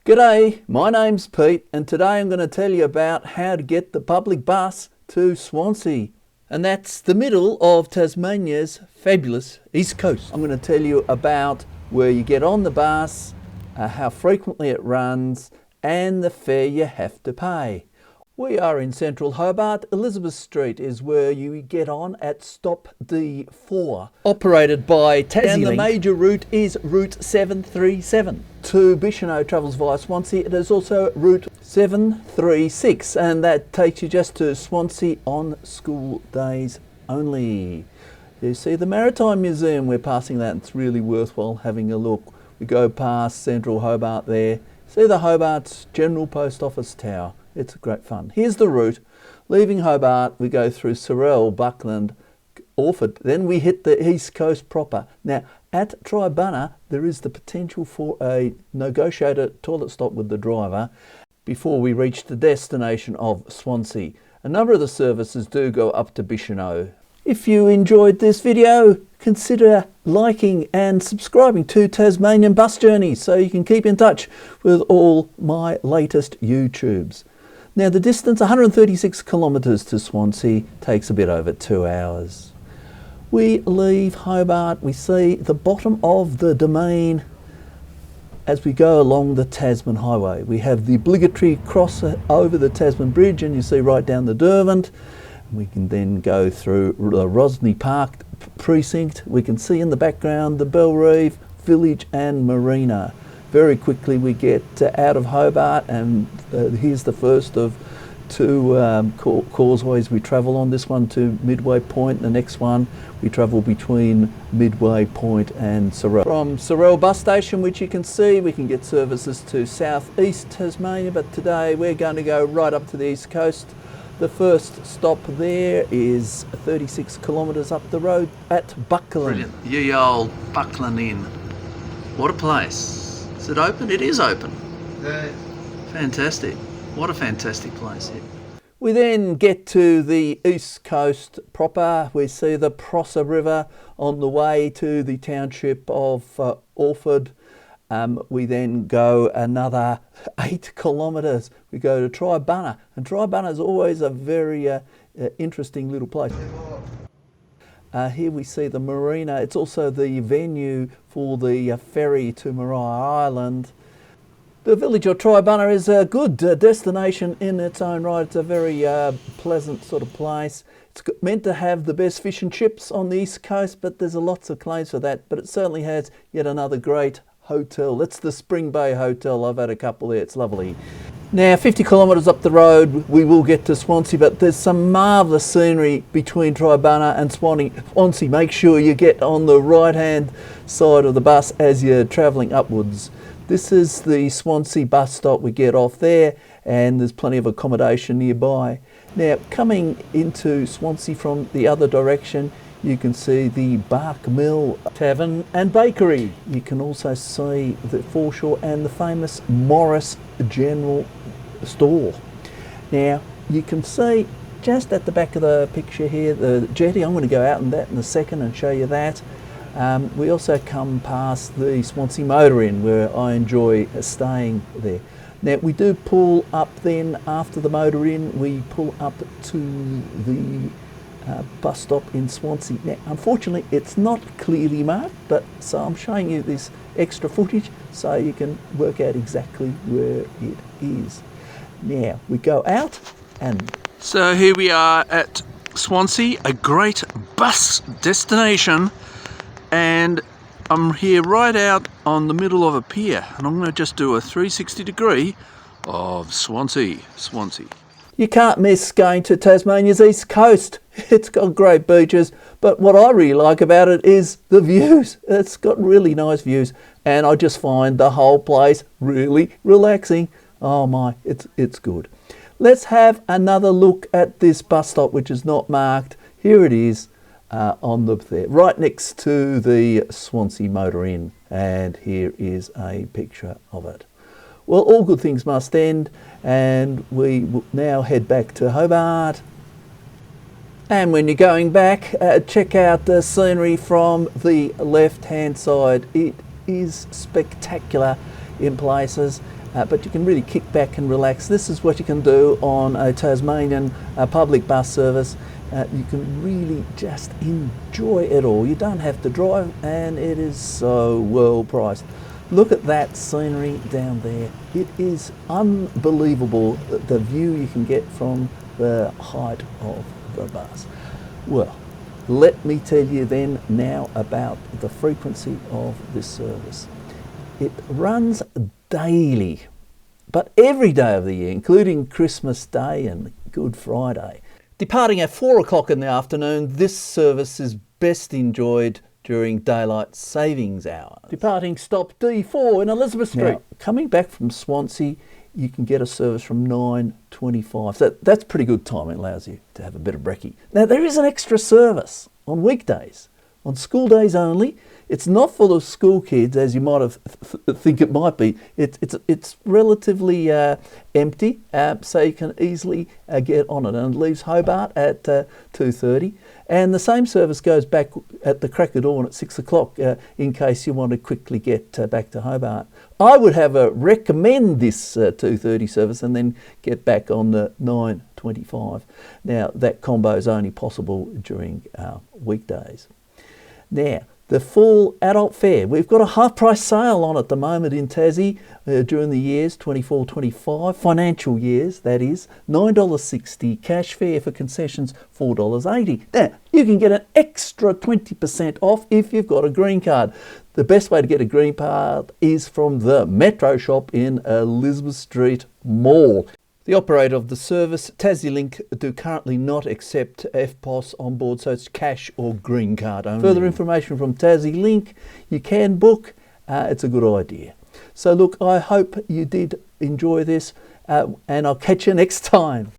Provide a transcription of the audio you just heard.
G'day, my name's Pete and today I'm going to tell you about how to get the public bus to Swansea. And that's the middle of Tasmania's fabulous east coast. I'm going to tell you about where you get on the bus, how frequently it runs and the fare you have to pay. We are in central Hobart. Elizabeth Street is where you get on at stop D4, operated by Tassie. And the major route is Route 737. To Bicheno travels via Swansea. It is also Route 736 and that takes you just to Swansea on school days only. You see the Maritime Museum, we're passing that, it's really worthwhile having a look. We go past central Hobart there, see the Hobart's General Post Office Tower. It's great fun. Here's the route. Leaving Hobart, we go through Sorell, Buckland, Orford, then we hit the east coast proper. Now, at Tribunna, there is the potential for a negotiated toilet stop with the driver before we reach the destination of Swansea. A number of the services do go up to Bicheno. If you enjoyed this video, consider liking and subscribing to Tasmanian Bus Journeys so you can keep in touch with all my latest YouTubes. Now the distance, 136 kilometres to Swansea, takes a bit over 2 hours. We leave Hobart, we see the bottom of the domain as we go along the Tasman Highway. We have the obligatory cross over the Tasman Bridge and you see right down the Derwent. We can then go through the Rosny Park precinct. We can see in the background the Bellreeve Village and Marina. Very quickly we get out of Hobart and here's the first of two causeways we travel on. This one to Midway Point, the next one we travel between Midway Point and Sorell. From Sorell bus station, which you can see, we can get services to South East Tasmania, but today we're going to go right up to the east coast. The first stop there is 36 kilometres up the road at Buckland. Brilliant. Ye old Buckland Inn. What a place. Is it open? It is open. Yeah. Fantastic. What a fantastic place here. We then get to the east coast proper. We see the Prosser River on the way to the township of Orford. We then go another 8 kilometres. We go to Tribunna, and Tribunna is always a very interesting little place. Here we see the marina. It's also the venue for the ferry to Maria Island. The village of Tribunna is a good destination in its own right. It's a very pleasant sort of place. It's meant to have the best fish and chips on the east coast, but there's lots of claims for that. But it certainly has yet another great hotel. That's the Spring Bay Hotel. I've had a couple there. It's lovely. Now 50 kilometres up the road we will get to Swansea, but there's some marvellous scenery between Tribunna and Swansea. Make sure you get on the right hand side of the bus as you're travelling upwards. This is the Swansea bus stop. We get off there and there's plenty of accommodation nearby. Now coming into Swansea from the other direction, you can see the Bark Mill Tavern and Bakery. You can also see the foreshore and the famous Morris General Store. Now you can see just at the back of the picture here the jetty. I'm going to go out in that in a second and show you that. We also come past the Swansea Motor Inn where I enjoy staying there. Now we do pull up then after the Motor Inn, we pull up to the bus stop in Swansea. Now unfortunately it's not clearly marked, but so I'm showing you this extra footage so you can work out exactly where it is. Now we go out and... So here we are at Swansea, a great bus destination, and I'm here right out on the middle of a pier and I'm going to just do a 360 degree of Swansea. You can't miss going to Tasmania's east coast. It's got great beaches, but what I really like about it is the views. It's got really nice views and I just find the whole place really relaxing. Oh my, it's good. Let's have another look at this bus stop which is not marked. Here it is on the there, right next to the Swansea Motor Inn, and here is a picture of it. Well, all good things must end, and we will now head back to Hobart. And when you're going back, check out the scenery from the left-hand side. It is spectacular in places. but you can really kick back and relax. This is what you can do on a Tasmanian public bus service. You can really just enjoy it all. You don't have to drive, and it is so well priced. Look at that scenery down there. It is unbelievable, the view you can get from the height of the bus. Well, let me tell you then now about the frequency of this service. It runs daily, but every day of the year, including Christmas Day and Good Friday. Departing at 4 o'clock in the afternoon, this service is best enjoyed during daylight savings hours. Departing stop D4 in Elizabeth Street. Now, coming back from Swansea, you can get a service from 9:25. So that's pretty good time. It allows you to have a bit of brekkie. Now, there is an extra service on weekdays, on school days only. It's not full of school kids, as you might have think it might be. It's relatively empty, so you can easily get on it. And it leaves Hobart at 2:30. And the same service goes back at the crack of dawn at 6 o'clock in case you want to quickly get back to Hobart. I would recommend this 2:30 service and then get back on the 9:25. Now, that combo is only possible during weekdays. Now, the full adult fare. We've got a half price sale on at the moment in Tassie during the years 24-25, financial years that is, $9.60, cash fare for concessions $4.80. Now, you can get an extra 20% off if you've got a green card. The best way to get a green card is from the Metro shop in Elizabeth Street Mall. The operator of the service, TassieLink, do currently not accept EFTPOS on board, so it's cash or green card only. Further information from TassieLink, you can book. It's a good idea. So look, I hope you did enjoy this, and I'll catch you next time.